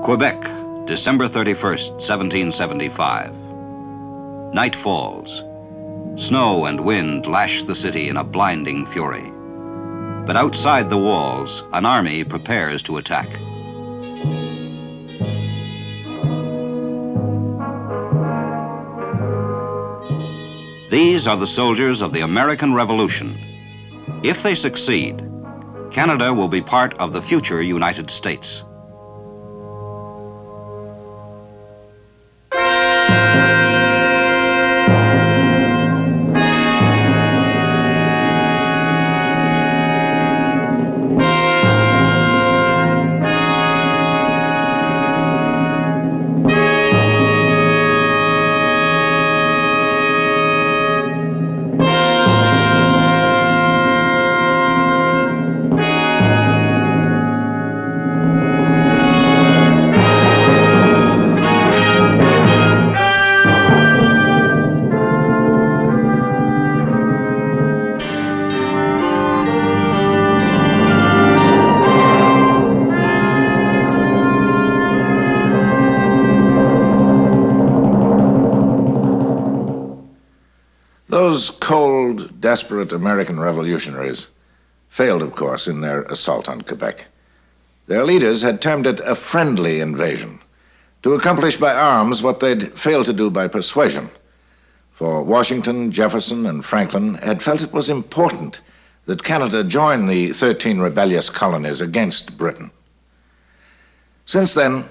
Quebec, December 31st, 1775. Night falls. Snow and wind lash the city in a blinding fury. But outside the walls, an army prepares to attack. These are the soldiers of the American Revolution. If they succeed, Canada will be part of the future United States. Those cold, desperate American revolutionaries failed, of course, in their assault on Quebec. Their leaders had termed it a friendly invasion, to accomplish by arms what they'd failed to do by persuasion. For Washington, Jefferson, and Franklin had felt it was important that Canada join the 13 rebellious colonies against Britain. Since then,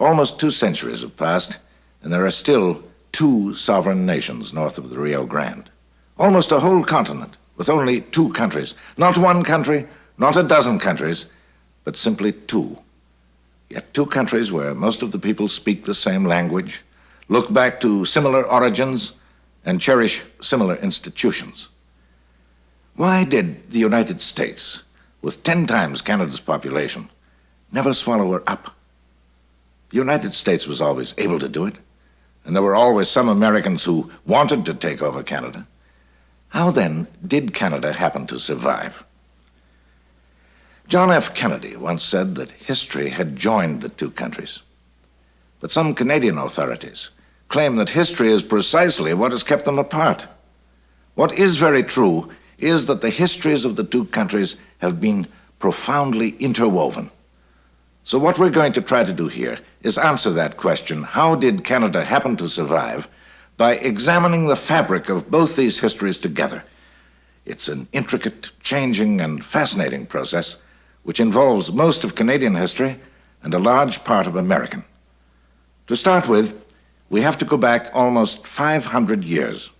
almost 2 centuries have passed, and there are still 2 sovereign nations north of the Rio Grande. Almost a whole continent with only 2 countries. Not 1 country, not a dozen countries, but simply 2. Yet 2 countries where most of the people speak the same language, look back to similar origins, and cherish similar institutions. Why did the United States, with 10 times Canada's population, never swallow her up? The United States was always able to do it, and there were always some Americans who wanted to take over Canada. How then did Canada happen to survive? John F. Kennedy once said that history had joined the 2 countries. But some Canadian authorities claim that history is precisely what has kept them apart. What is very true is that the histories of the 2 countries have been profoundly interwoven. So what we're going to try to do here is answer that question: how did Canada happen to survive, by examining the fabric of both these histories together. It's an intricate, changing, and fascinating process which involves most of Canadian history and a large part of American. To start with, we have to go back almost 500 years.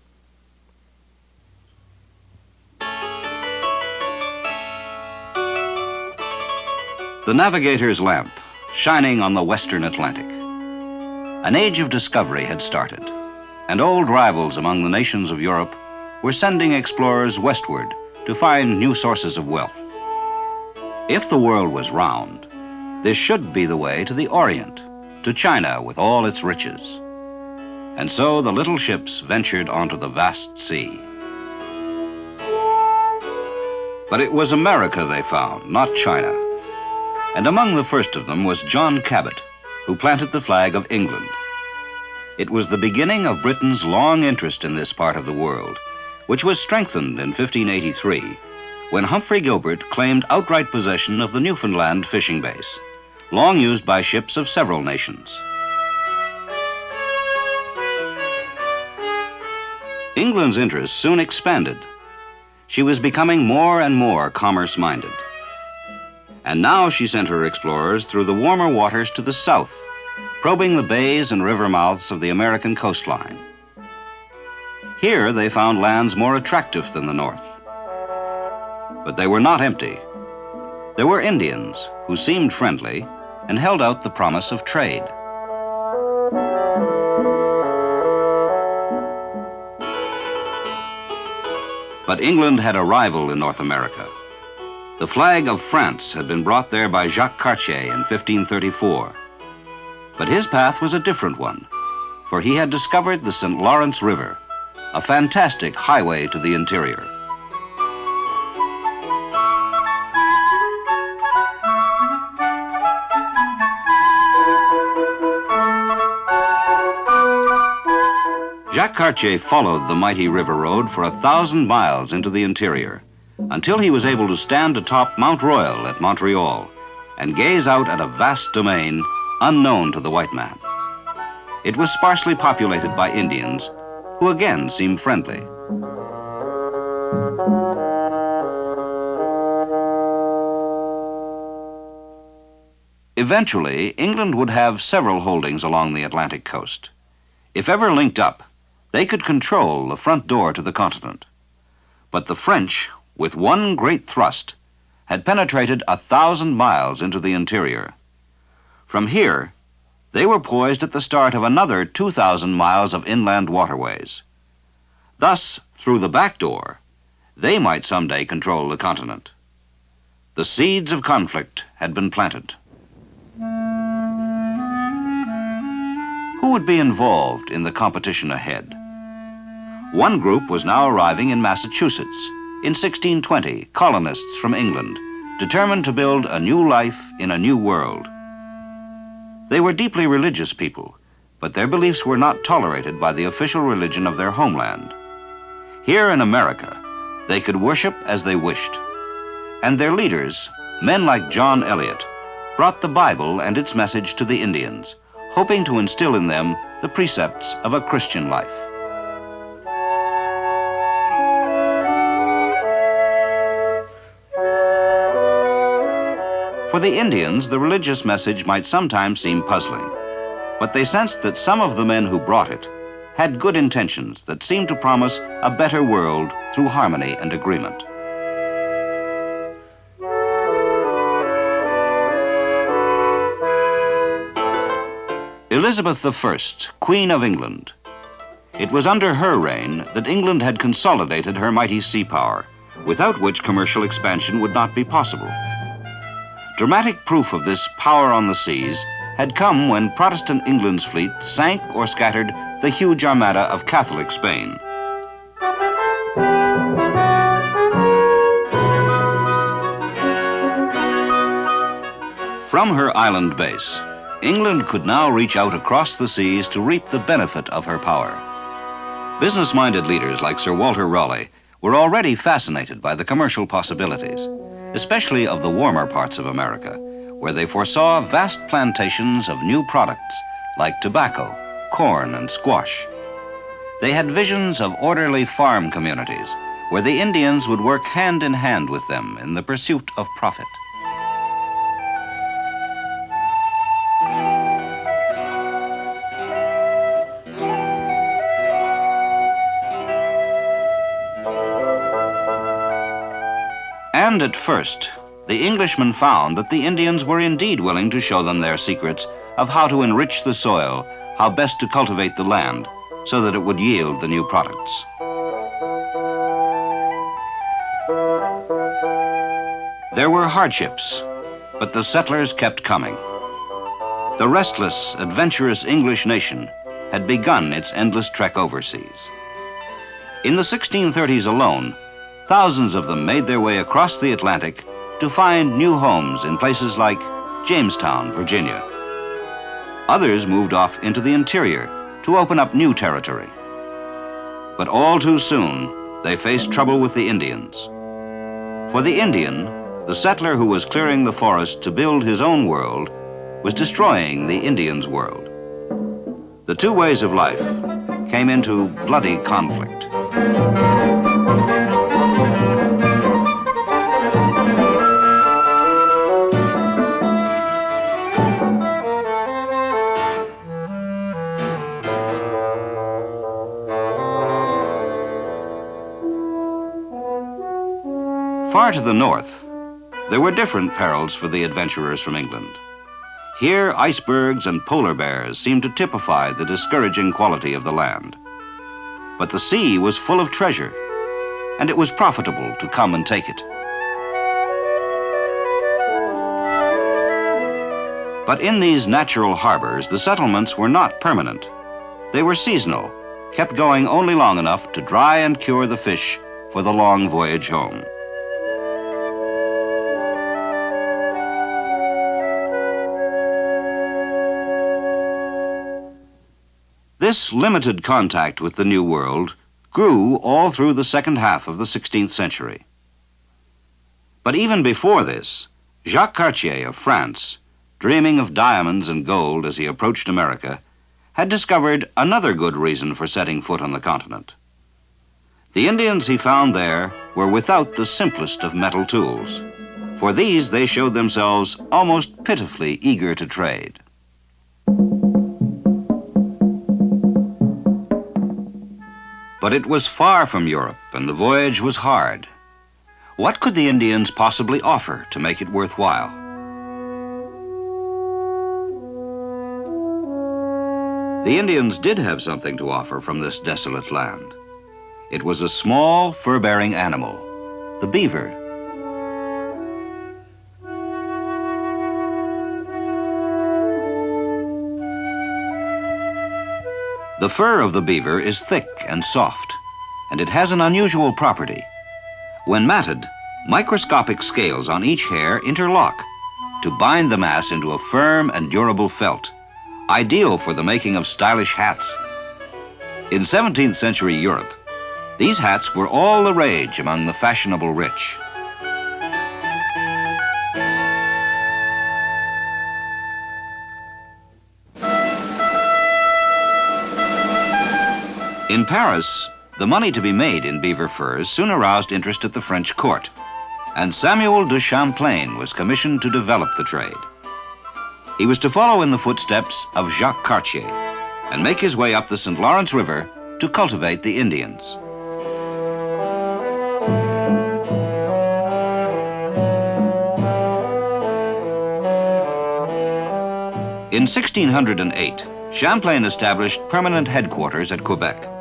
The navigator's lamp, shining on the western Atlantic. An age of discovery had started, and old rivals among the nations of Europe were sending explorers westward to find new sources of wealth. If the world was round, this should be the way to the Orient, to China with all its riches. And so the little ships ventured onto the vast sea. But it was America they found, not China. And among the first of them was John Cabot, who planted the flag of England. It was the beginning of Britain's long interest in this part of the world, which was strengthened in 1583, when Humphrey Gilbert claimed outright possession of the Newfoundland fishing base, long used by ships of several nations. England's interest soon expanded. She was becoming more and more commerce-minded. And now she sent her explorers through the warmer waters to the south, probing the bays and river mouths of the American coastline. Here they found lands more attractive than the north. But they were not empty. There were Indians who seemed friendly and held out the promise of trade. But England had a rival in North America. The flag of France had been brought there by Jacques Cartier in 1534. But his path was a different one, for he had discovered the St. Lawrence River, a fantastic highway to the interior. Jacques Cartier followed the mighty river road for 1,000 miles into the interior until he was able to stand atop Mount Royal at Montreal and gaze out at a vast domain unknown to the white man. It was sparsely populated by Indians, who again seemed friendly. Eventually, England would have several holdings along the Atlantic coast. If ever linked up, they could control the front door to the continent. But the French, with one great thrust, had penetrated 1,000 miles into the interior. From here, they were poised at the start of another 2,000 miles of inland waterways. Thus, through the back door, they might someday control the continent. The seeds of conflict had been planted. Who would be involved in the competition ahead? One group was now arriving in Massachusetts. In 1620, colonists from England, determined to build a new life in a new world. They were deeply religious people, but their beliefs were not tolerated by the official religion of their homeland. Here in America, they could worship as they wished. And their leaders, men like John Eliot, brought the Bible and its message to the Indians, hoping to instill in them the precepts of a Christian life. For the Indians, the religious message might sometimes seem puzzling, but they sensed that some of the men who brought it had good intentions that seemed to promise a better world through harmony and agreement. Elizabeth I, Queen of England. It was under her reign that England had consolidated her mighty sea power, without which commercial expansion would not be possible. Dramatic proof of this power on the seas had come when Protestant England's fleet sank or scattered the huge armada of Catholic Spain. From her island base, England could now reach out across the seas to reap the benefit of her power. Business-minded leaders like Sir Walter Raleigh were already fascinated by the commercial possibilities, especially of the warmer parts of America, where they foresaw vast plantations of new products like tobacco, corn, and squash. They had visions of orderly farm communities where the Indians would work hand in hand with them in the pursuit of profit. And at first, the Englishmen found that the Indians were indeed willing to show them their secrets of how to enrich the soil, how best to cultivate the land, so that it would yield the new products. There were hardships, but the settlers kept coming. The restless, adventurous English nation had begun its endless trek overseas. In the 1630s alone, thousands of them made their way across the Atlantic to find new homes in places like Jamestown, Virginia. Others moved off into the interior to open up new territory. But all too soon, they faced trouble with the Indians. For the Indian, the settler who was clearing the forest to build his own world was destroying the Indian's world. The two ways of life came into bloody conflict. Far to the north, there were different perils for the adventurers from England. Here, icebergs and polar bears seemed to typify the discouraging quality of the land. But the sea was full of treasure, and it was profitable to come and take it. But in these natural harbors, the settlements were not permanent. They were seasonal, kept going only long enough to dry and cure the fish for the long voyage home. This limited contact with the New World grew all through the second half of the 16th century. But even before this, Jacques Cartier of France, dreaming of diamonds and gold as he approached America, had discovered another good reason for setting foot on the continent. The Indians he found there were without the simplest of metal tools. For these, they showed themselves almost pitifully eager to trade. But it was far from Europe, and the voyage was hard. What could the Indians possibly offer to make it worthwhile? The Indians did have something to offer from this desolate land. It was a small, fur-bearing animal, the beaver. The fur of the beaver is thick and soft, and it has an unusual property. When matted, microscopic scales on each hair interlock to bind the mass into a firm and durable felt, ideal for the making of stylish hats. In 17th century Europe, these hats were all the rage among the fashionable rich. In Paris, the money to be made in beaver furs soon aroused interest at the French court, and Samuel de Champlain was commissioned to develop the trade. He was to follow in the footsteps of Jacques Cartier and make his way up the St. Lawrence River to cultivate the Indians. In 1608, Champlain established permanent headquarters at Quebec.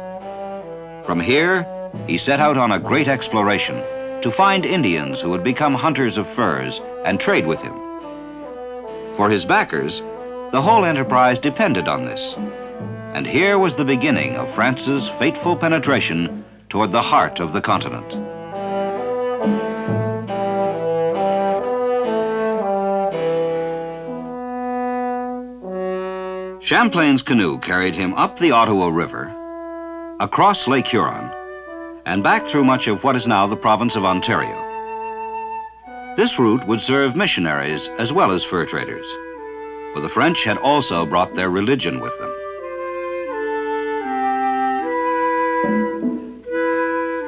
From here, he set out on a great exploration to find Indians who would become hunters of furs and trade with him. For his backers, the whole enterprise depended on this. And here was the beginning of France's fateful penetration toward the heart of the continent. Champlain's canoe carried him up the Ottawa River, across Lake Huron, and back through much of what is now the province of Ontario. This route would serve missionaries as well as fur traders, for the French had also brought their religion with them.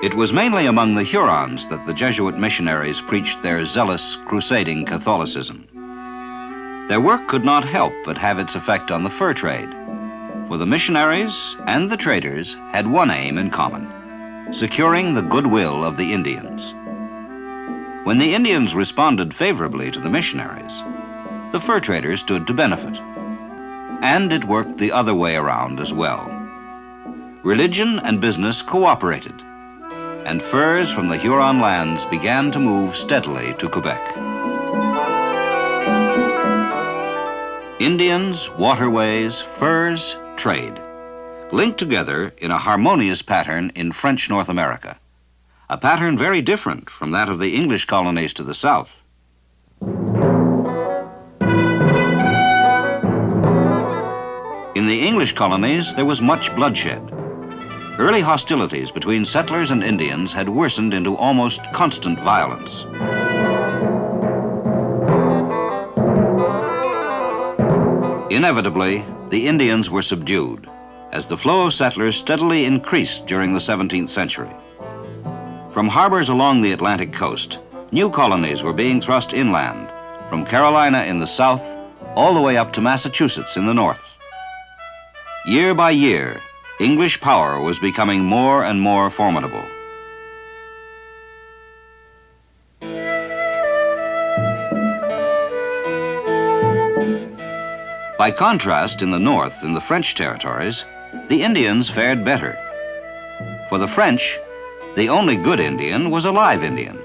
It was mainly among the Hurons that the Jesuit missionaries preached their zealous, crusading Catholicism. Their work could not help but have its effect on the fur trade, for the missionaries and the traders had one aim in common: securing the goodwill of the Indians. When the Indians responded favorably to the missionaries, the fur traders stood to benefit. And it worked the other way around as well. Religion and business cooperated, and furs from the Huron lands began to move steadily to Quebec. Indians, waterways, furs, trade, linked together in a harmonious pattern in French North America, a pattern very different from that of the English colonies to the south. In the English colonies, there was much bloodshed. Early hostilities between settlers and Indians had worsened into almost constant violence. Inevitably, the Indians were subdued as the flow of settlers steadily increased during the 17th century. From harbors along the Atlantic coast, new colonies were being thrust inland, from Carolina in the south all the way up to Massachusetts in the north. Year by year, English power was becoming more and more formidable. By contrast, in the north, in the French territories, the Indians fared better. For the French, the only good Indian was a live Indian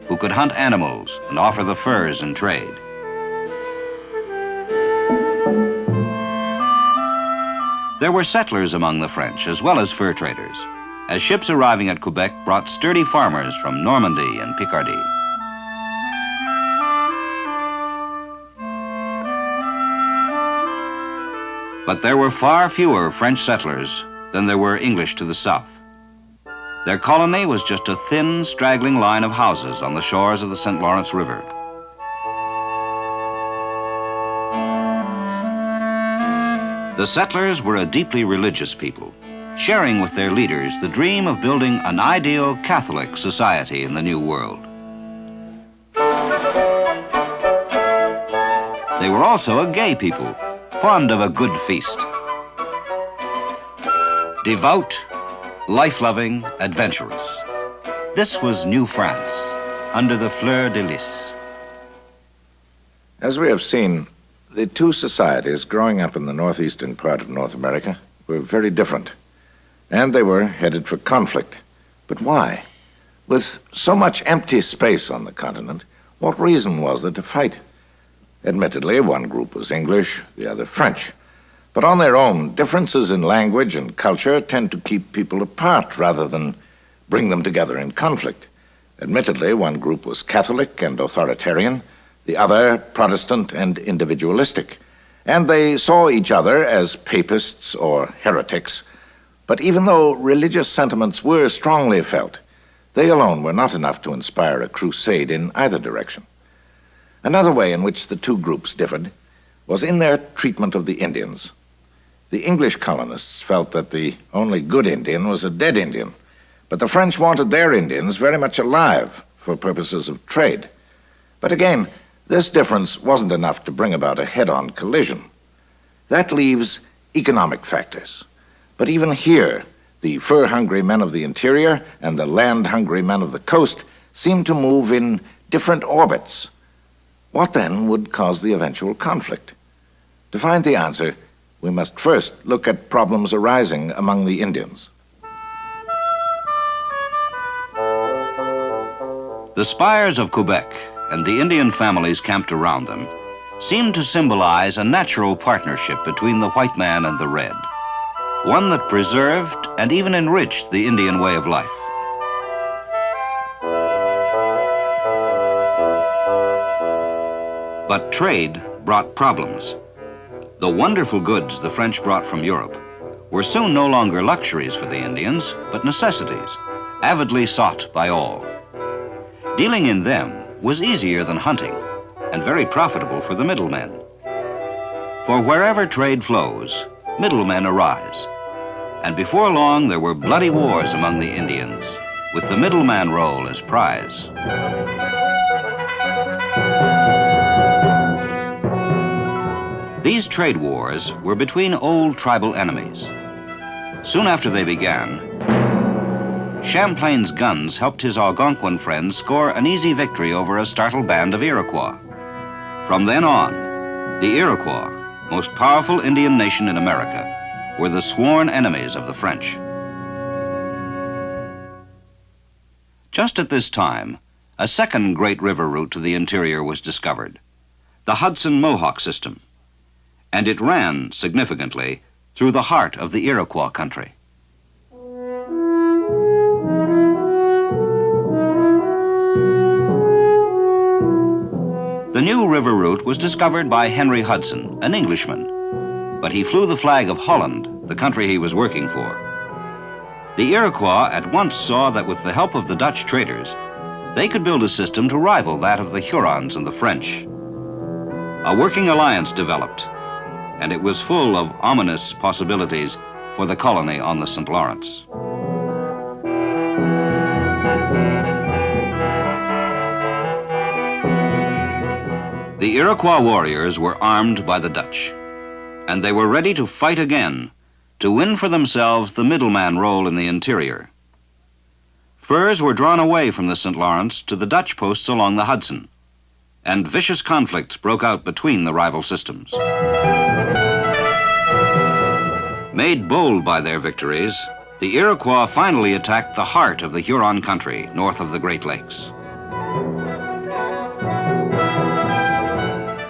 who could hunt animals and offer the furs in trade. There were settlers among the French as well as fur traders, as ships arriving at Quebec brought sturdy farmers from Normandy and Picardy. But there were far fewer French settlers than there were English to the south. Their colony was just a thin, straggling line of houses on the shores of the St. Lawrence River. The settlers were a deeply religious people, sharing with their leaders the dream of building an ideal Catholic society in the New World. They were also a gay people, fond of a good feast. Devout, life-loving, adventurous. This was New France, under the fleur de lis. As we have seen, the two societies growing up in the northeastern part of North America were very different, and they were headed for conflict. But why? With so much empty space on the continent, what reason was there to fight? Admittedly, one group was English, the other French. But on their own, differences in language and culture tend to keep people apart rather than bring them together in conflict. Admittedly, one group was Catholic and authoritarian, the other Protestant and individualistic. And they saw each other as papists or heretics. But even though religious sentiments were strongly felt, they alone were not enough to inspire a crusade in either direction. Another way in which the two groups differed was in their treatment of the Indians. The English colonists felt that the only good Indian was a dead Indian, but the French wanted their Indians very much alive for purposes of trade. But again, this difference wasn't enough to bring about a head-on collision. That leaves economic factors. But even here, the fur-hungry men of the interior and the land-hungry men of the coast seem to move in different orbits. What then would cause the eventual conflict? To find the answer, we must first look at problems arising among the Indians. The spires of Quebec and the Indian families camped around them seemed to symbolize a natural partnership between the white man and the red, one that preserved and even enriched the Indian way of life. But trade brought problems. The wonderful goods the French brought from Europe were soon no longer luxuries for the Indians, but necessities, avidly sought by all. Dealing in them was easier than hunting, and very profitable for the middlemen. For wherever trade flows, middlemen arise, and before long there were bloody wars among the Indians, with the middleman role as prize. These trade wars were between old tribal enemies. Soon after they began, Champlain's guns helped his Algonquin friends score an easy victory over a startled band of Iroquois. From then on, the Iroquois, most powerful Indian nation in America, were the sworn enemies of the French. Just at this time, a second great river route to the interior was discovered, the Hudson-Mohawk system, and it ran, significantly, through the heart of the Iroquois country. The new river route was discovered by Henry Hudson, an Englishman, but he flew the flag of Holland, the country he was working for. The Iroquois at once saw that with the help of the Dutch traders, they could build a system to rival that of the Hurons and the French. A working alliance developed, and it was full of ominous possibilities for the colony on the St. Lawrence. The Iroquois warriors were armed by the Dutch, and they were ready to fight again to win for themselves the middleman role in the interior. Furs were drawn away from the St. Lawrence to the Dutch posts along the Hudson, and vicious conflicts broke out between the rival systems. Made bold by their victories, the Iroquois finally attacked the heart of the Huron country north of the Great Lakes.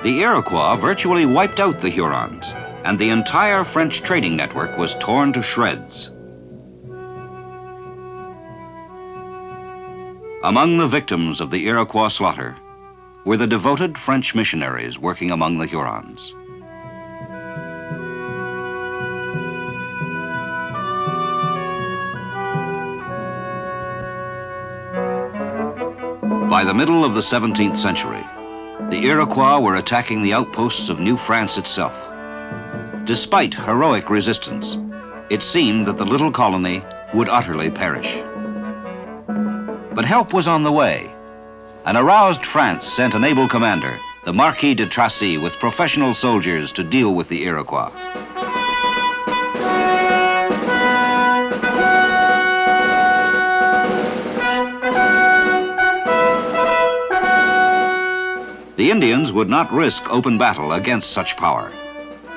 The Iroquois virtually wiped out the Hurons, and the entire French trading network was torn to shreds. Among the victims of the Iroquois slaughter were the devoted French missionaries working among the Hurons. By the middle of the 17th century, the Iroquois were attacking the outposts of New France itself. Despite heroic resistance, it seemed that the little colony would utterly perish. But help was on the way. An aroused France sent an able commander, the Marquis de Tracy, with professional soldiers to deal with the Iroquois. The Indians would not risk open battle against such power,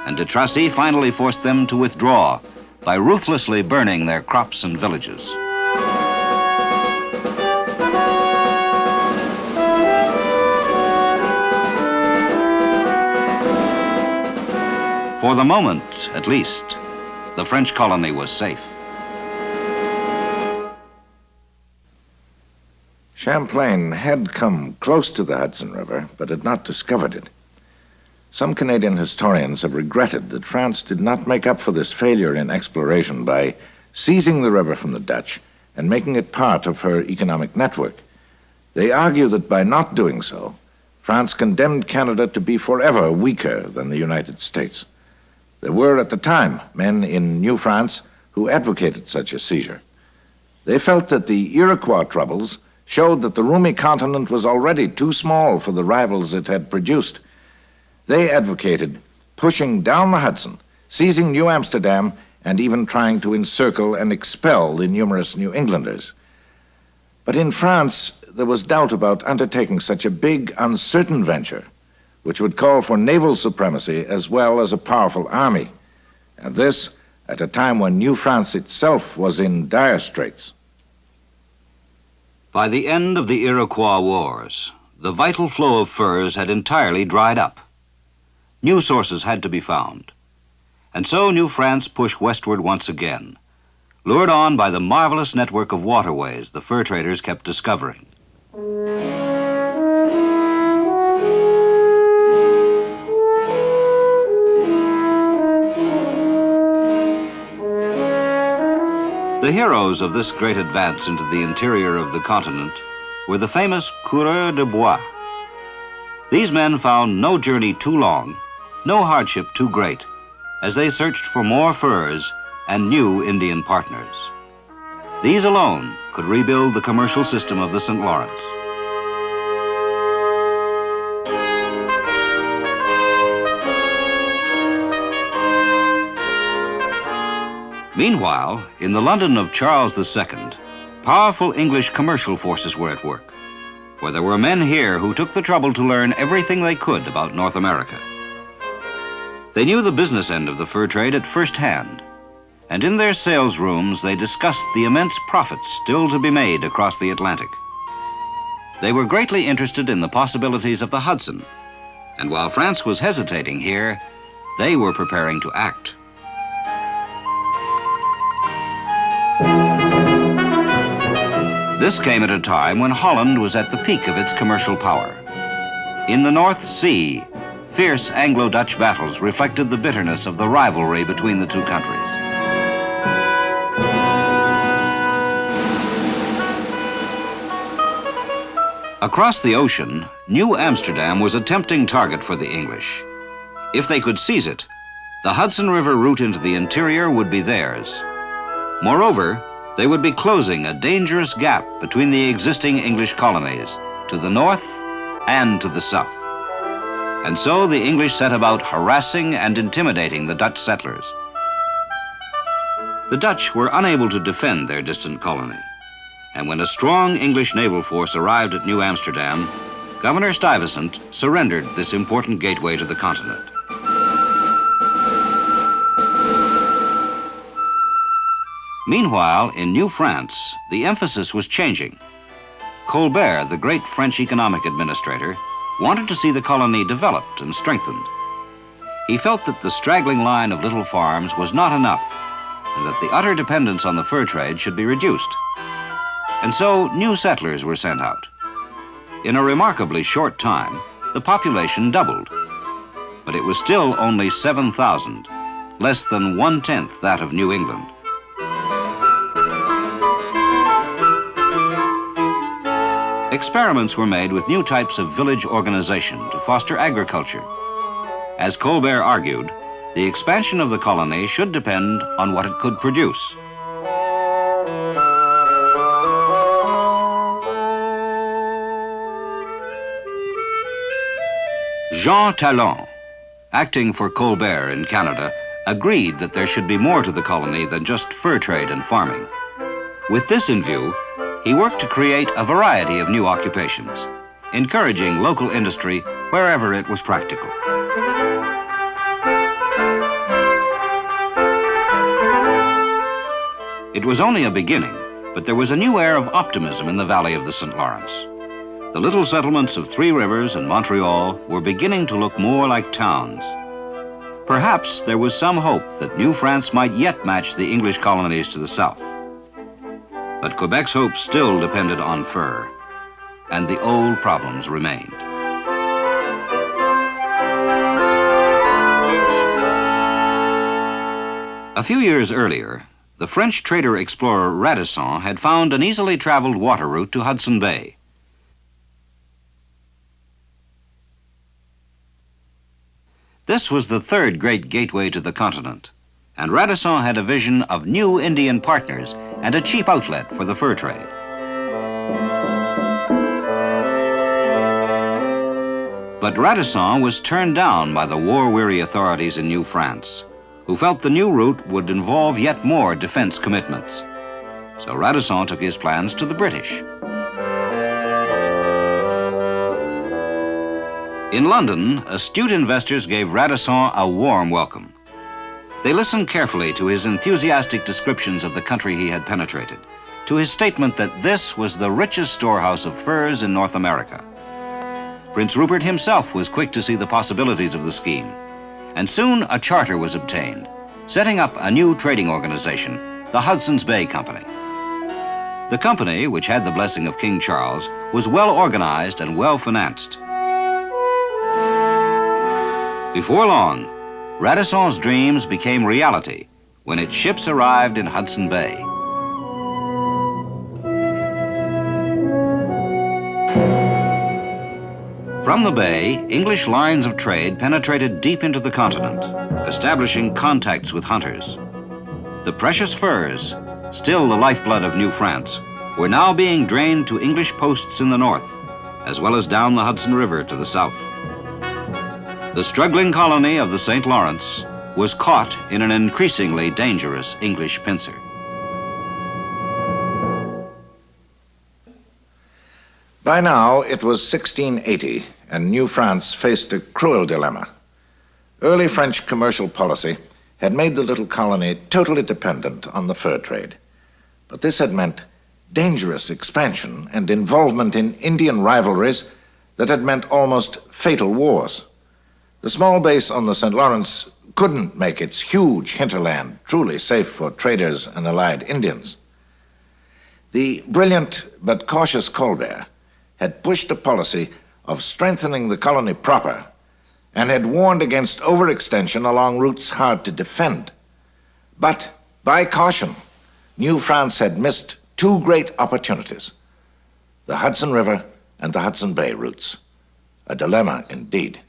and de Tracy finally forced them to withdraw by ruthlessly burning their crops and villages. For the moment, at least, the French colony was safe. Champlain had come close to the Hudson River, but had not discovered it. Some Canadian historians have regretted that France did not make up for this failure in exploration by seizing the river from the Dutch and making it part of her economic network. They argue that by not doing so, France condemned Canada to be forever weaker than the United States. There were at the time men in New France who advocated such a seizure. They felt that the Iroquois troubles showed that the roomy continent was already too small for the rivals it had produced. They advocated pushing down the Hudson, seizing New Amsterdam, and even trying to encircle and expel the numerous New Englanders. But in France, there was doubt about undertaking such a big, uncertain venture, which would call for naval supremacy as well as a powerful army, and this at a time when New France itself was in dire straits. By the end of the Iroquois Wars, the vital flow of furs had entirely dried up. New sources had to be found, and so New France pushed westward once again, lured on by the marvelous network of waterways the fur traders kept discovering. The heroes of this great advance into the interior of the continent were the famous coureurs de bois. These men found no journey too long, no hardship too great, as they searched for more furs and new Indian partners. These alone could rebuild the commercial system of the St. Lawrence. Meanwhile, in the London of Charles II, powerful English commercial forces were at work, for there were men here who took the trouble to learn everything they could about North America. They knew the business end of the fur trade at first hand, and in their sales rooms they discussed the immense profits still to be made across the Atlantic. They were greatly interested in the possibilities of the Hudson, and while France was hesitating here, they were preparing to act. This came at a time when Holland was at the peak of its commercial power. In the North Sea, fierce Anglo-Dutch battles reflected the bitterness of the rivalry between the two countries. Across the ocean, New Amsterdam was a tempting target for the English. If they could seize it, the Hudson River route into the interior would be theirs. Moreover, they would be closing a dangerous gap between the existing English colonies to the north and to the south. And so the English set about harassing and intimidating the Dutch settlers. The Dutch were unable to defend their distant colony, and when a strong English naval force arrived at New Amsterdam, Governor Stuyvesant surrendered this important gateway to the continent. Meanwhile, in New France, the emphasis was changing. Colbert, the great French economic administrator, wanted to see the colony developed and strengthened. He felt that the straggling line of little farms was not enough, and that the utter dependence on the fur trade should be reduced. And so new settlers were sent out. In a remarkably short time, the population doubled, but it was still only 7,000, less than 1/10 that of New England. experiments were made with new types of village organization to foster agriculture. As Colbert argued, the expansion of the colony should depend on what it could produce. Jean Talon, acting for Colbert in Canada, agreed that there should be more to the colony than just fur trade and farming. With this in view, he worked to create a variety of new occupations, encouraging local industry wherever it was practical. It was only a beginning, but there was a new air of optimism in the valley of the St. Lawrence. The little settlements of Three Rivers and Montreal were beginning to look more like towns. Perhaps there was some hope that New France might yet match the English colonies to the south. But Quebec's hope still depended on fur, and the old problems remained. A few years earlier, the French trader-explorer Radisson had found an easily traveled water route to Hudson Bay. This was the third great gateway to the continent, and Radisson had a vision of new Indian partners and a cheap outlet for the fur trade. But Radisson was turned down by the war-weary authorities in New France, who felt the new route would involve yet more defense commitments. So Radisson took his plans to the British. In London, astute investors gave Radisson a warm welcome. They listened carefully to his enthusiastic descriptions of the country he had penetrated, to his statement that this was the richest storehouse of furs in North America. Prince Rupert himself was quick to see the possibilities of the scheme, and soon a charter was obtained, setting up a new trading organization, the Hudson's Bay Company. The company, which had the blessing of King Charles, was well organized and well financed. Before long, Radisson's dreams became reality when its ships arrived in Hudson Bay. From the bay, English lines of trade penetrated deep into the continent, establishing contacts with hunters. The precious furs, still the lifeblood of New France, were now being drained to English posts in the north, as well as down the Hudson River to the south. The struggling colony of the St. Lawrence was caught in an increasingly dangerous English pincer. By now, it was 1680, and New France faced a cruel dilemma. Early French commercial policy had made the little colony totally dependent on the fur trade. But this had meant dangerous expansion and involvement in Indian rivalries that had meant almost fatal wars. The small base on the St. Lawrence couldn't make its huge hinterland truly safe for traders and allied Indians. The brilliant but cautious Colbert had pushed a policy of strengthening the colony proper and had warned against overextension along routes hard to defend. But by caution, New France had missed two great opportunities, the Hudson River and the Hudson Bay routes. A dilemma indeed.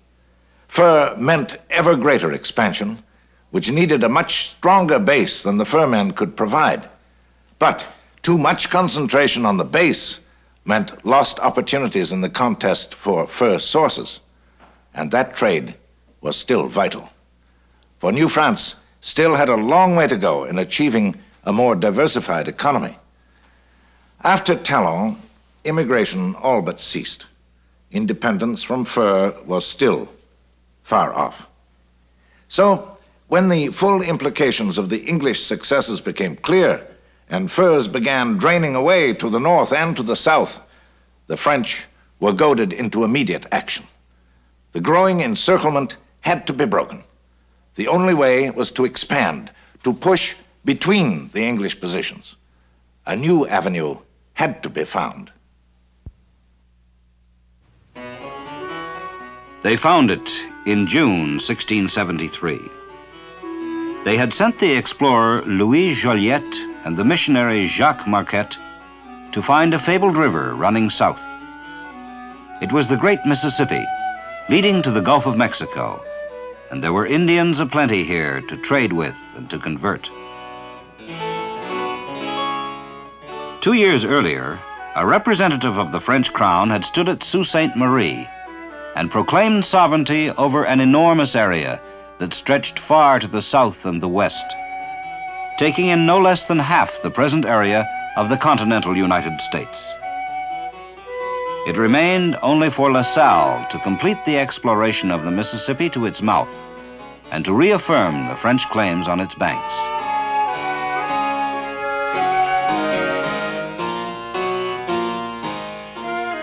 Fur meant ever greater expansion, which needed a much stronger base than the furmen could provide. But too much concentration on the base meant lost opportunities in the contest for fur sources, and that trade was still vital. For New France still had a long way to go in achieving a more diversified economy. After Talon, immigration all but ceased. Independence from fur was still far off. So, when the full implications of the English successes became clear, and furs began draining away to the north and to the south, the French were goaded into immediate action. The growing encirclement had to be broken. The only way was to expand, to push between the English positions. A new avenue had to be found. They found it in June 1673. They had sent the explorer Louis Joliet and the missionary Jacques Marquette to find a fabled river running south, It was the great Mississippi, leading to the Gulf of Mexico, and there were Indians aplenty here to trade with and to convert. 2 years earlier, a representative of the French crown had stood at Sault Ste. Marie and proclaimed sovereignty over an enormous area that stretched far to the south and the west, taking in no less than half the present area of the continental United States. It remained only for La Salle to complete the exploration of the Mississippi to its mouth and to reaffirm the French claims on its banks.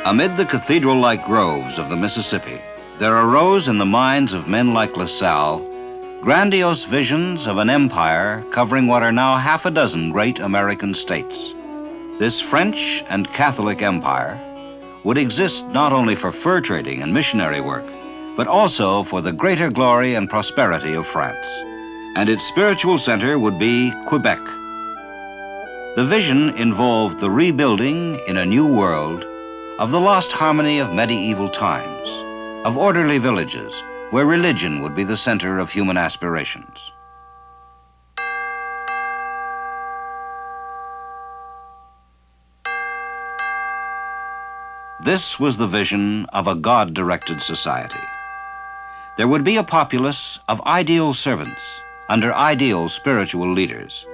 Amid the cathedral-like groves of the Mississippi, there arose in the minds of men like La Salle grandiose visions of an empire covering what are now half a dozen great American states. This French and Catholic empire would exist not only for fur trading and missionary work, but also for the greater glory and prosperity of France. And its spiritual center would be Quebec. The vision involved the rebuilding in a new world of the lost harmony of medieval times, of orderly villages where religion would be the center of human aspirations. This was the vision of a God-directed society. There would be a populace of ideal servants under ideal spiritual leaders,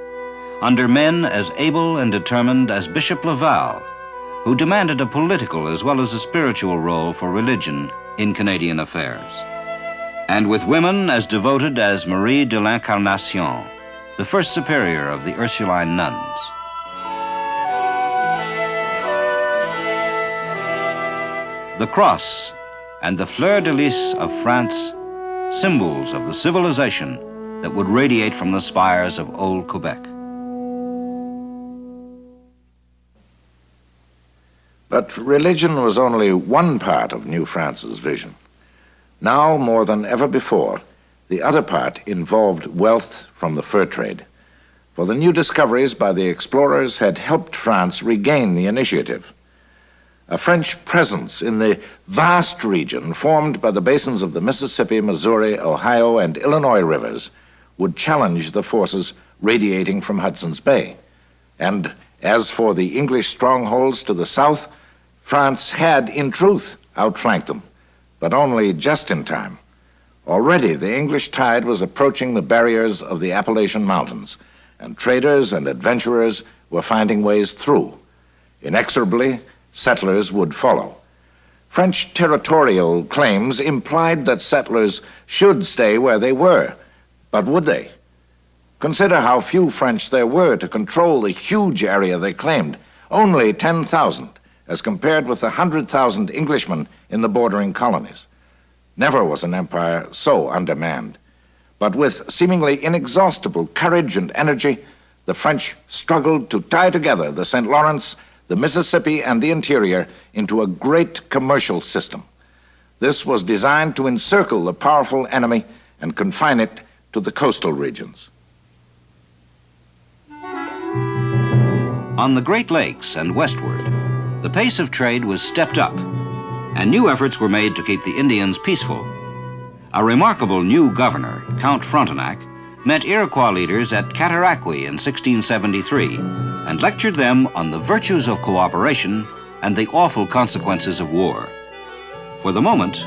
under men as able and determined as Bishop Laval, who demanded a political as well as a spiritual role for religion in Canadian affairs, and with women as devoted as Marie de l'Incarnation, the first superior of the Ursuline nuns. The cross and the fleur-de-lis of France, symbols of the civilization that would radiate from the spires of old Quebec. But religion was only one part of New France's vision. Now, more than ever before, the other part involved wealth from the fur trade. For the new discoveries by the explorers had helped France regain the initiative. A French presence in the vast region formed by the basins of the Mississippi, Missouri, Ohio, and Illinois rivers would challenge the forces radiating from Hudson's Bay. And as for the English strongholds to the south, France had, in truth, outflanked them, but only just in time. Already the English tide was approaching the barriers of the Appalachian Mountains, and traders and adventurers were finding ways through. Inexorably, settlers would follow. French territorial claims implied that settlers should stay where they were, but would they? Consider how few French there were to control the huge area they claimed, only 10,000, as compared with the 100,000 Englishmen in the bordering colonies. Never was an empire so undermanned. But with seemingly inexhaustible courage and energy, the French struggled to tie together the St. Lawrence, the Mississippi, and the interior into a great commercial system. This was designed to encircle the powerful enemy and confine it to the coastal regions. On the Great Lakes and westward, the pace of trade was stepped up, and new efforts were made to keep the Indians peaceful. A remarkable new governor, Count Frontenac, met Iroquois leaders at Cataraqui in 1673 and lectured them on the virtues of cooperation and the awful consequences of war. For the moment,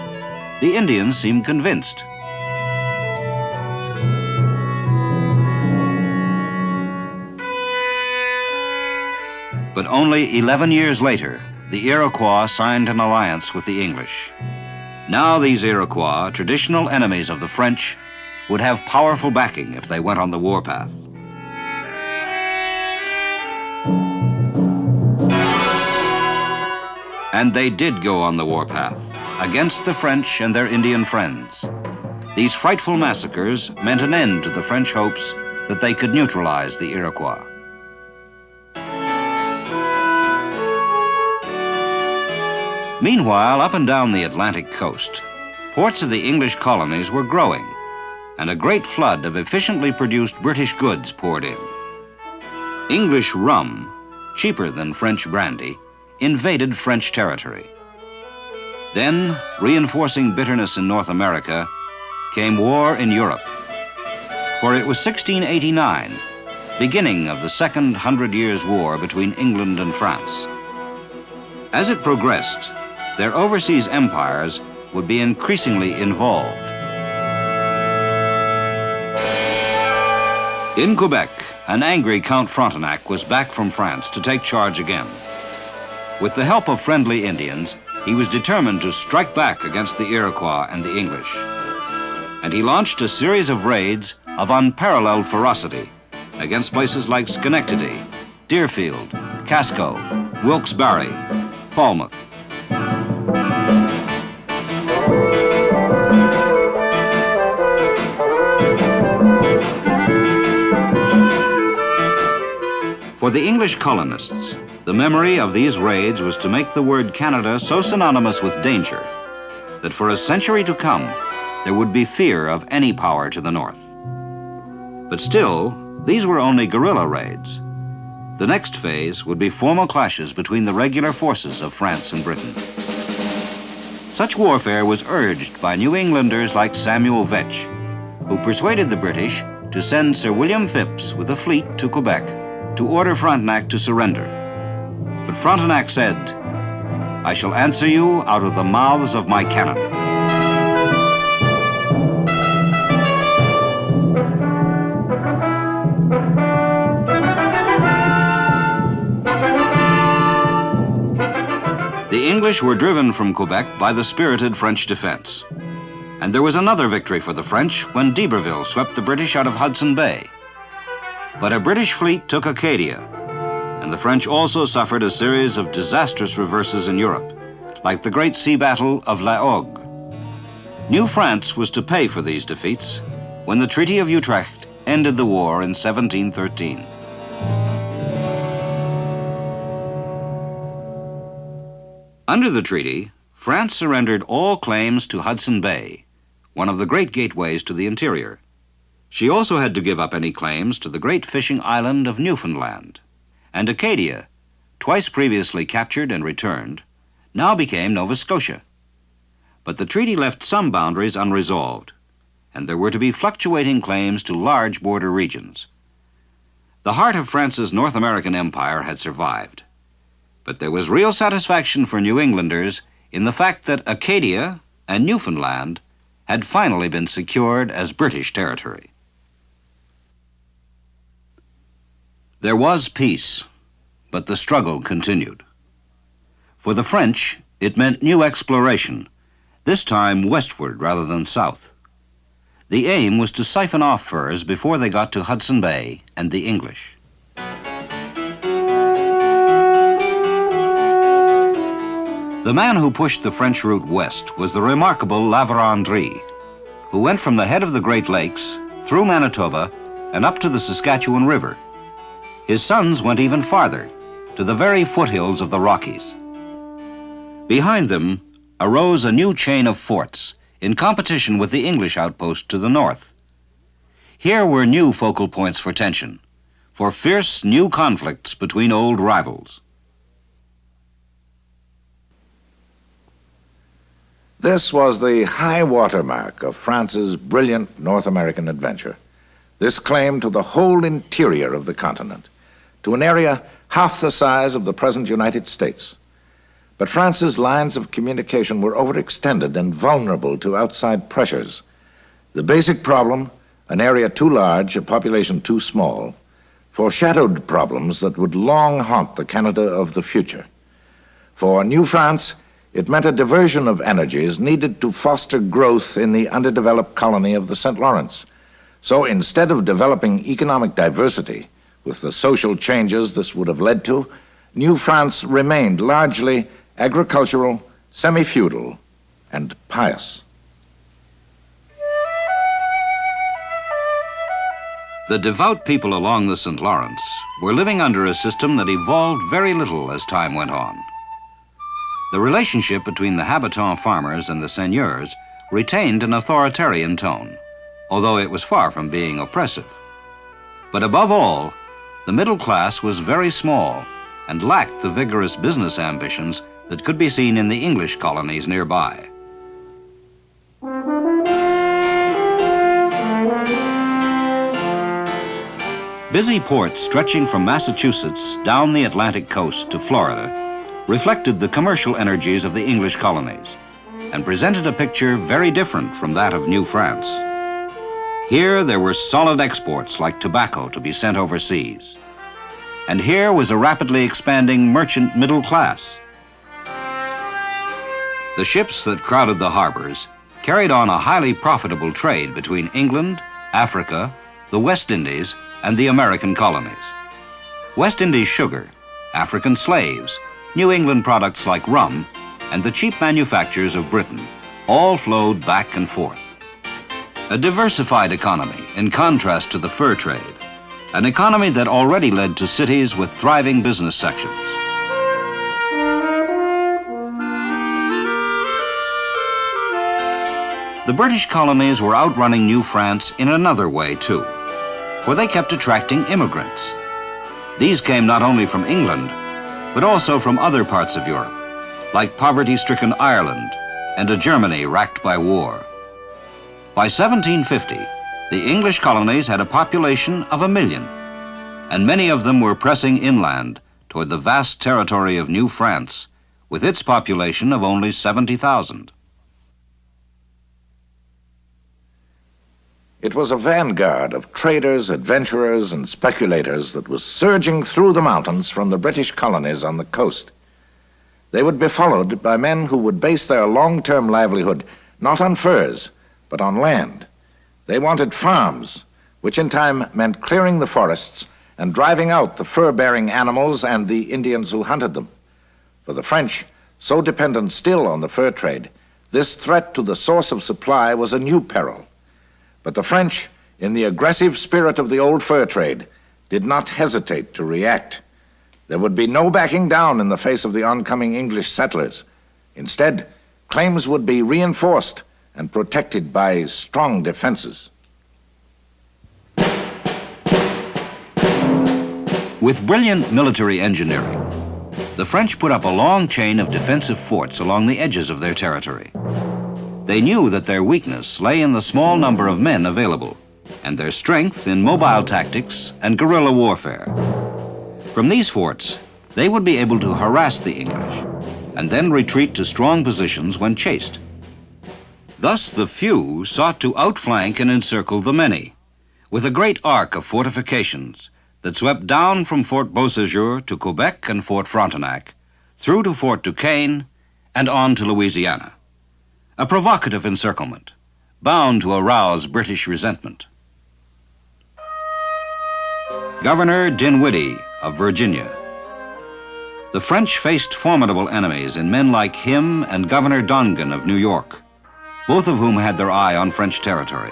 the Indians seemed convinced. But only 11 years later, the Iroquois signed an alliance with the English. Now these Iroquois, traditional enemies of the French, would have powerful backing if they went on the warpath. And they did go on the warpath, against the French and their Indian friends. These frightful massacres meant an end to the French hopes that they could neutralize the Iroquois. Meanwhile, up and down the Atlantic coast, ports of the English colonies were growing, and a great flood of efficiently produced British goods poured in. English rum, cheaper than French brandy, invaded French territory. Then, reinforcing bitterness in North America, came war in Europe. For it was 1689, beginning of the Second 100 Years' War between England and France. As it progressed, their overseas empires would be increasingly involved. In Quebec, an angry Count Frontenac was back from France to take charge again. With the help of friendly Indians, he was determined to strike back against the Iroquois and the English. And he launched a series of raids of unparalleled ferocity against places like Schenectady, Deerfield, Casco, Wilkes-Barre, Falmouth. For the English colonists, the memory of these raids was to make the word Canada so synonymous with danger that for a century to come, there would be fear of any power to the north. But still, these were only guerrilla raids. The next phase would be formal clashes between the regular forces of France and Britain. Such warfare was urged by New Englanders like Samuel Vetch, who persuaded the British to send Sir William Phipps with a fleet to Quebec to order Frontenac to surrender. But Frontenac said, "I shall answer you out of the mouths of my cannon." The English were driven from Quebec by the spirited French defense. And there was another victory for the French when d'Iberville swept the British out of Hudson Bay. But a British fleet took Acadia, and the French also suffered a series of disastrous reverses in Europe, like the great sea battle of La Hogue. New France was to pay for these defeats when the Treaty of Utrecht ended the war in 1713. Under the treaty, France surrendered all claims to Hudson Bay, one of the great gateways to the interior. She also had to give up any claims to the great fishing island of Newfoundland. And Acadia, twice previously captured and returned, now became Nova Scotia. But the treaty left some boundaries unresolved, and there were to be fluctuating claims to large border regions. The heart of France's North American empire had survived, but there was real satisfaction for New Englanders in the fact that Acadia and Newfoundland had finally been secured as British territory. There was peace, but the struggle continued. For the French, it meant new exploration, this time westward rather than south. The aim was to siphon off furs before they got to Hudson Bay and the English. The man who pushed the French route west was the remarkable La Vérendrye, who went from the head of the Great Lakes, through Manitoba, and up to the Saskatchewan River. His sons went even farther, to the very foothills of the Rockies. Behind them arose a new chain of forts in competition with the English outpost to the north. Here were new focal points for tension, for fierce new conflicts between old rivals. This was the high water mark of France's brilliant North American adventure. This claim to the whole interior of the continent, to an area half the size of the present United States. But France's lines of communication were overextended and vulnerable to outside pressures. The basic problem, an area too large, a population too small, foreshadowed problems that would long haunt the Canada of the future. For New France, it meant a diversion of energies needed to foster growth in the underdeveloped colony of the St. Lawrence. So instead of developing economic diversity, with the social changes this would have led to, New France remained largely agricultural, semi-feudal, and pious. The devout people along the St. Lawrence were living under a system that evolved very little as time went on. The relationship between the habitant farmers and the seigneurs retained an authoritarian tone, although it was far from being oppressive. But above all, the middle class was very small and lacked the vigorous business ambitions that could be seen in the English colonies nearby. Busy ports stretching from Massachusetts down the Atlantic coast to Florida reflected the commercial energies of the English colonies and presented a picture very different from that of New France. Here there were solid exports like tobacco to be sent overseas. And here was a rapidly expanding merchant middle class. The ships that crowded the harbors carried on a highly profitable trade between England, Africa, the West Indies, and the American colonies. West Indies sugar, African slaves, New England products like rum, and the cheap manufactures of Britain all flowed back and forth. A diversified economy in contrast to the fur trade, an economy that already led to cities with thriving business sections. The British colonies were outrunning New France in another way too, for they kept attracting immigrants. These came not only from England, but also from other parts of Europe, like poverty-stricken Ireland and a Germany racked by war. By 1750, the English colonies had a population of 1 million, and many of them were pressing inland toward the vast territory of New France, with its population of only 70,000. It was a vanguard of traders, adventurers, and speculators that was surging through the mountains from the British colonies on the coast. They would be followed by men who would base their long-term livelihood not on furs, but on land. They wanted farms, which in time meant clearing the forests and driving out the fur-bearing animals and the Indians who hunted them. For the French, so dependent still on the fur trade, this threat to the source of supply was a new peril. But the French, in the aggressive spirit of the old fur trade, did not hesitate to react. There would be no backing down in the face of the oncoming English settlers. Instead, claims would be reinforced and protected by strong defenses. With brilliant military engineering, the French put up a long chain of defensive forts along the edges of their territory. They knew that their weakness lay in the small number of men available, and their strength in mobile tactics and guerrilla warfare. From these forts, they would be able to harass the English, and then retreat to strong positions when chased. Thus the few sought to outflank and encircle the many, with a great arc of fortifications that swept down from Fort Beausejour to Quebec and Fort Frontenac, through to Fort Duquesne, and on to Louisiana. A provocative encirclement, bound to arouse British resentment. Governor Dinwiddie of Virginia. The French faced formidable enemies in men like him and Governor Dongan of New York, both of whom had their eye on French territory.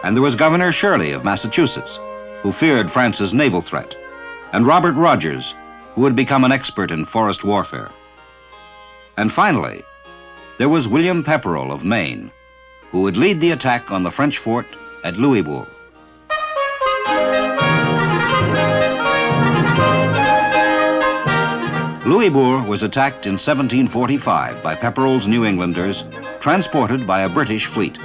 And there was Governor Shirley of Massachusetts, who feared France's naval threat, and Robert Rogers, who had become an expert in forest warfare. And finally, there was William Pepperell of Maine, who would lead the attack on the French fort at Louisbourg. Louisbourg was attacked in 1745 by Pepperell's New Englanders, transported by a British fleet.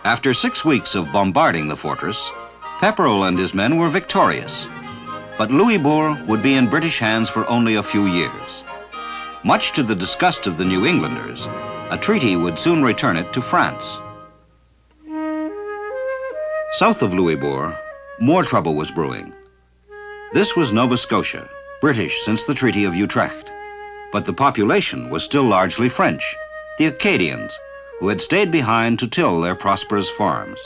After 6 weeks of bombarding the fortress, Pepperell and his men were victorious, but Louisbourg would be in British hands for only a few years. Much to the disgust of the New Englanders, a treaty would soon return it to France. South of Louisbourg, more trouble was brewing. This was Nova Scotia, British since the Treaty of Utrecht, but the population was still largely French, the Acadians, who had stayed behind to till their prosperous farms.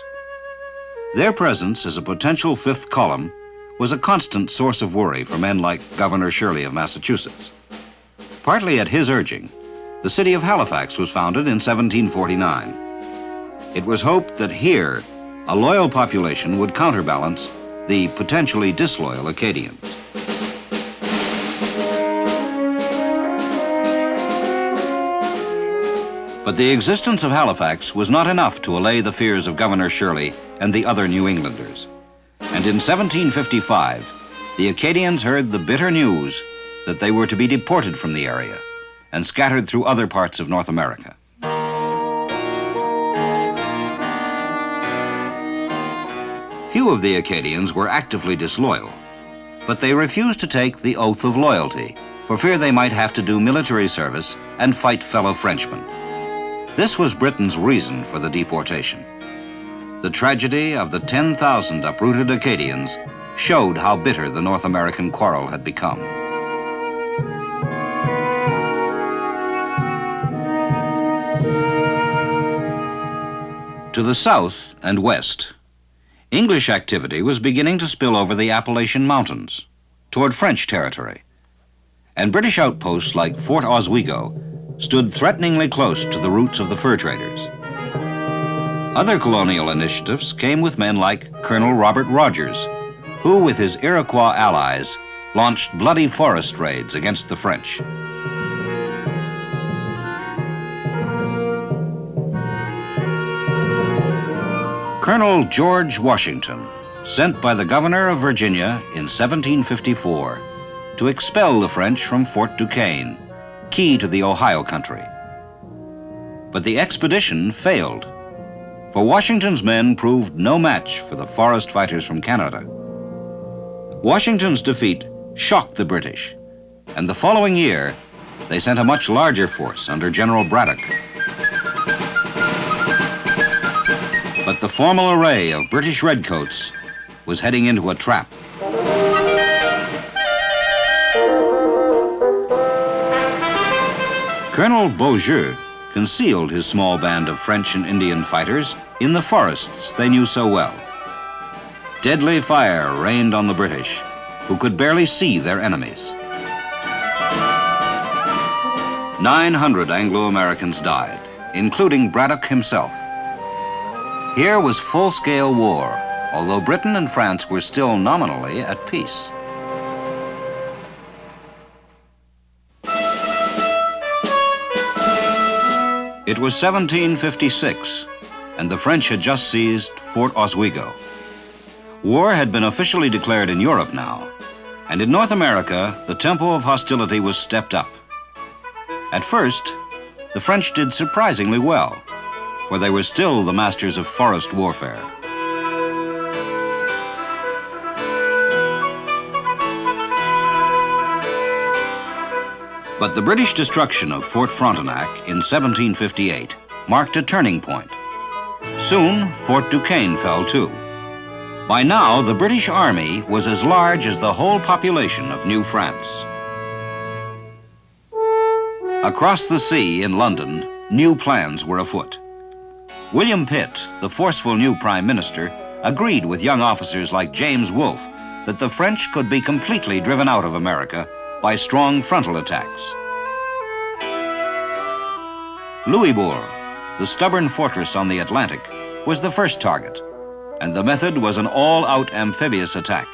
Their presence as a potential fifth column was a constant source of worry for men like Governor Shirley of Massachusetts. Partly at his urging, the city of Halifax was founded in 1749. It was hoped that here, a loyal population would counterbalance the potentially disloyal Acadians. But the existence of Halifax was not enough to allay the fears of Governor Shirley and the other New Englanders. And in 1755, the Acadians heard the bitter news that they were to be deported from the area and scattered through other parts of North America. Few of the Acadians were actively disloyal, but they refused to take the oath of loyalty for fear they might have to do military service and fight fellow Frenchmen. This was Britain's reason for the deportation. The tragedy of the 10,000 uprooted Acadians showed how bitter the North American quarrel had become. To the south and west, English activity was beginning to spill over the Appalachian Mountains toward French territory, and British outposts like Fort Oswego stood threateningly close to the routes of the fur traders. Other colonial initiatives came with men like Colonel Robert Rogers, who, with his Iroquois allies, launched bloody forest raids against the French. Colonel George Washington, sent by the governor of Virginia in 1754 to expel the French from Fort Duquesne, key to the Ohio country. But the expedition failed, for Washington's men proved no match for the forest fighters from Canada. Washington's defeat shocked the British, and the following year, they sent a much larger force under General Braddock. But the formal array of British redcoats was heading into a trap. Colonel Beaujeu concealed his small band of French and Indian fighters in the forests they knew so well. Deadly fire rained on the British, who could barely see their enemies. 900 Anglo-Americans died, including Braddock himself. Here was full-scale war, although Britain and France were still nominally at peace. It was 1756, and the French had just seized Fort Oswego. War had been officially declared in Europe now, and in North America, the tempo of hostility was stepped up. At first, the French did surprisingly well, for they were still the masters of forest warfare. But the British destruction of Fort Frontenac in 1758 marked a turning point. Soon, Fort Duquesne fell too. By now, the British Army was as large as the whole population of New France. Across the sea in London, new plans were afoot. William Pitt, the forceful new Prime Minister, agreed with young officers like James Wolfe that the French could be completely driven out of America by strong frontal attacks. Louisbourg, the stubborn fortress on the Atlantic, was the first target, and the method was an all-out amphibious attack.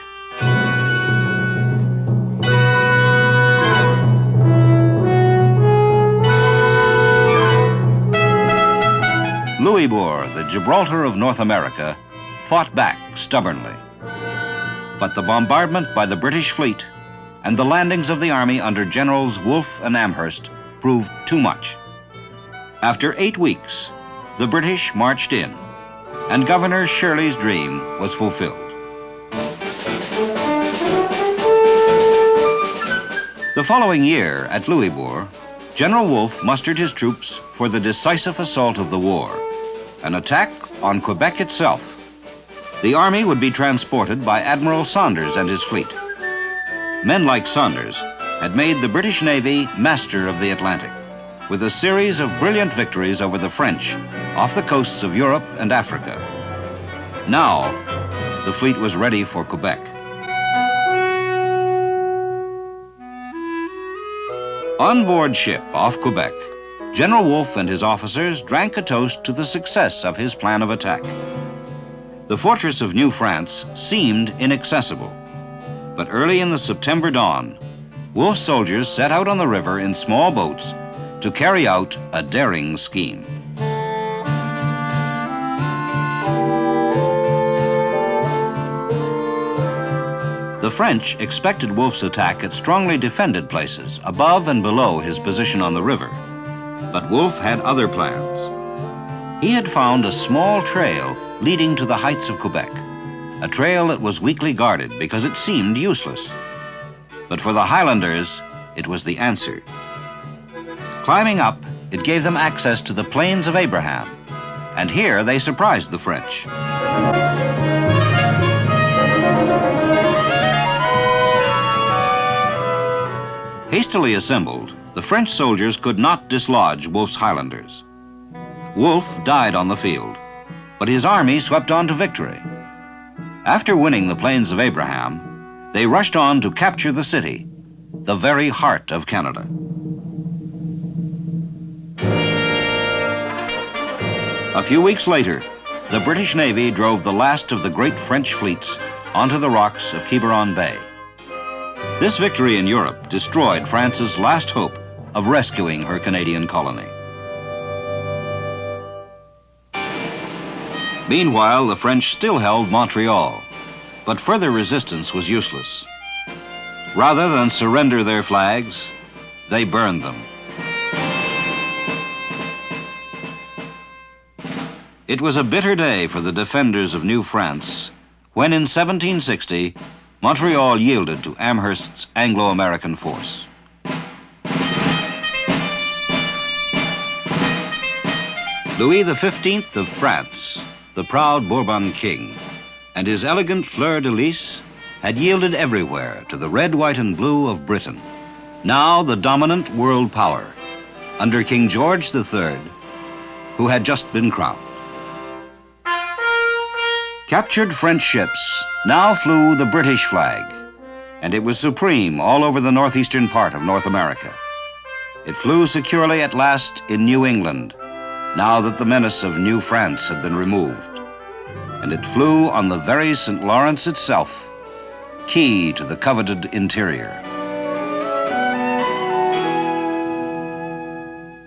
Louisbourg, the Gibraltar of North America, fought back stubbornly. But the bombardment by the British fleet and the landings of the army under Generals Wolfe and Amherst proved too much. After 8 weeks, the British marched in, and Governor Shirley's dream was fulfilled. The following year at Louisbourg, General Wolfe mustered his troops for the decisive assault of the war, an attack on Quebec itself. The army would be transported by Admiral Saunders and his fleet. Men like Saunders had made the British Navy master of the Atlantic, with a series of brilliant victories over the French off the coasts of Europe and Africa. Now, the fleet was ready for Quebec. On board ship off Quebec, General Wolfe and his officers drank a toast to the success of his plan of attack. The fortress of New France seemed inaccessible, but early in the September dawn, Wolfe's soldiers set out on the river in small boats to carry out a daring scheme. The French expected Wolfe's attack at strongly defended places above and below his position on the river. But Wolfe had other plans. He had found a small trail leading to the heights of Quebec, a trail that was weakly guarded because it seemed useless. But for the Highlanders, it was the answer. Climbing up, it gave them access to the Plains of Abraham, and here they surprised the French. Hastily assembled, the French soldiers could not dislodge Wolfe's Highlanders. Wolfe died on the field, but his army swept on to victory. After winning the Plains of Abraham, they rushed on to capture the city, the very heart of Canada. A few weeks later, the British Navy drove the last of the great French fleets onto the rocks of Quiberon Bay. This victory in Europe destroyed France's last hope of rescuing her Canadian colony. Meanwhile, the French still held Montreal, but further resistance was useless. Rather than surrender their flags, they burned them. It was a bitter day for the defenders of New France when in 1760, Montreal yielded to Amherst's Anglo-American force. Louis XV of France, the proud Bourbon king, and his elegant fleur-de-lis had yielded everywhere to the red, white, and blue of Britain, now the dominant world power, under King George III, who had just been crowned. Captured French ships now flew the British flag, and it was supreme all over the northeastern part of North America. It flew securely at last in New England, now that the menace of New France had been removed. And it flew on the very St. Lawrence itself, key to the coveted interior.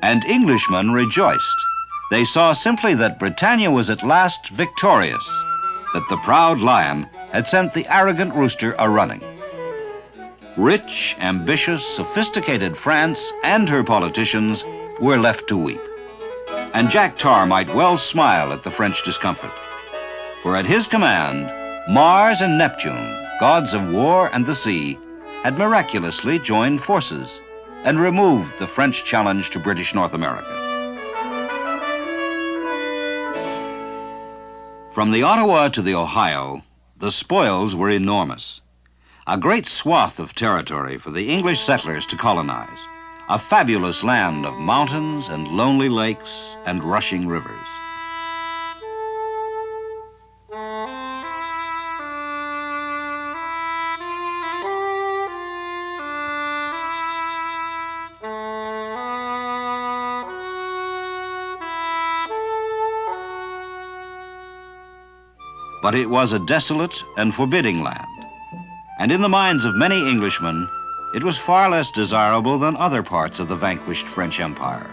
And Englishmen rejoiced. They saw simply that Britannia was at last victorious, that the proud lion had sent the arrogant rooster a-running. Rich, ambitious, sophisticated France and her politicians were left to weep. And Jack Tar might well smile at the French discomfort. For at his command, Mars and Neptune, gods of war and the sea, had miraculously joined forces and removed the French challenge to British North America. From the Ottawa to the Ohio, the spoils were enormous. A great swath of territory for the English settlers to colonize, a fabulous land of mountains and lonely lakes and rushing rivers. But it was a desolate and forbidding land, and in the minds of many Englishmen, it was far less desirable than other parts of the vanquished French Empire,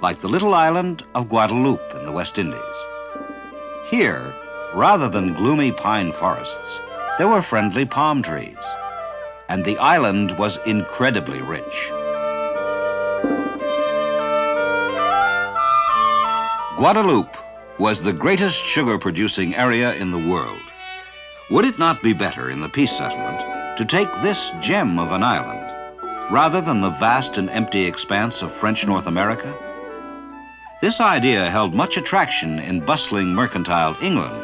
like the little island of Guadeloupe in the West Indies. Here, rather than gloomy pine forests, there were friendly palm trees, and the island was incredibly rich. Guadeloupe was the greatest sugar-producing area in the world. Would it not be better in the peace settlement to take this gem of an island rather than the vast and empty expanse of French North America? This idea held much attraction in bustling mercantile England,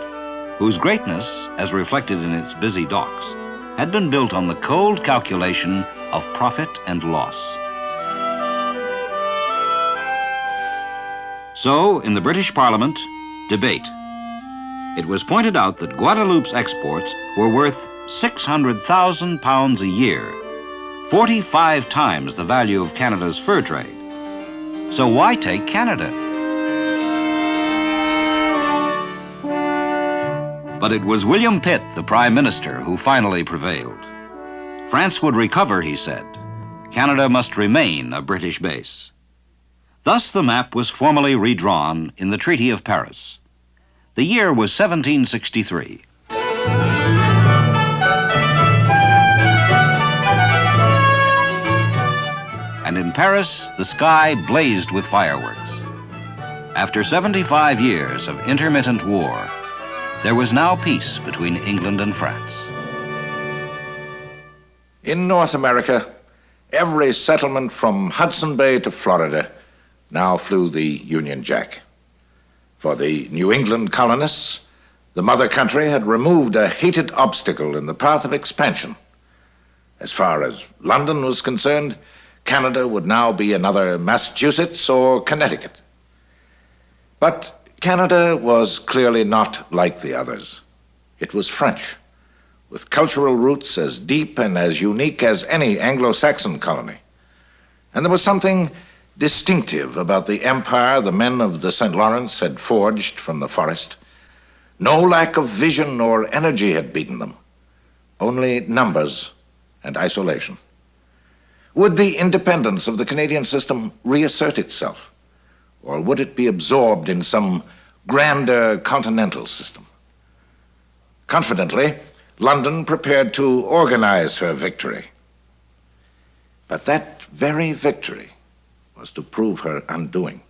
whose greatness, as reflected in its busy docks, had been built on the cold calculation of profit and loss. So, in the British Parliament, debate. It was pointed out that Guadeloupe's exports were worth £600,000 a year, 45 times the value of Canada's fur trade. So why take Canada? But it was William Pitt, the Prime Minister, who finally prevailed. France would recover, he said. Canada must remain a British base. Thus the map was formally redrawn in the Treaty of Paris. The year was 1763. And in Paris, the sky blazed with fireworks. After 75 years of intermittent war, there was now peace between England and France. In North America, every settlement from Hudson Bay to Florida now flew the Union Jack. For the New England colonists, the mother country had removed a hated obstacle in the path of expansion. As far as London was concerned, Canada would now be another Massachusetts or Connecticut. But Canada was clearly not like the others. It was French, with cultural roots as deep and as unique as any Anglo-Saxon colony. And there was something distinctive about the empire the men of the St. Lawrence had forged from the forest. No lack of vision or energy had beaten them, only numbers and isolation. Would the independence of the Canadian system reassert itself, or would it be absorbed in some grander continental system? Confidently, London prepared to organize her victory. But that very victory was to prove her undoing.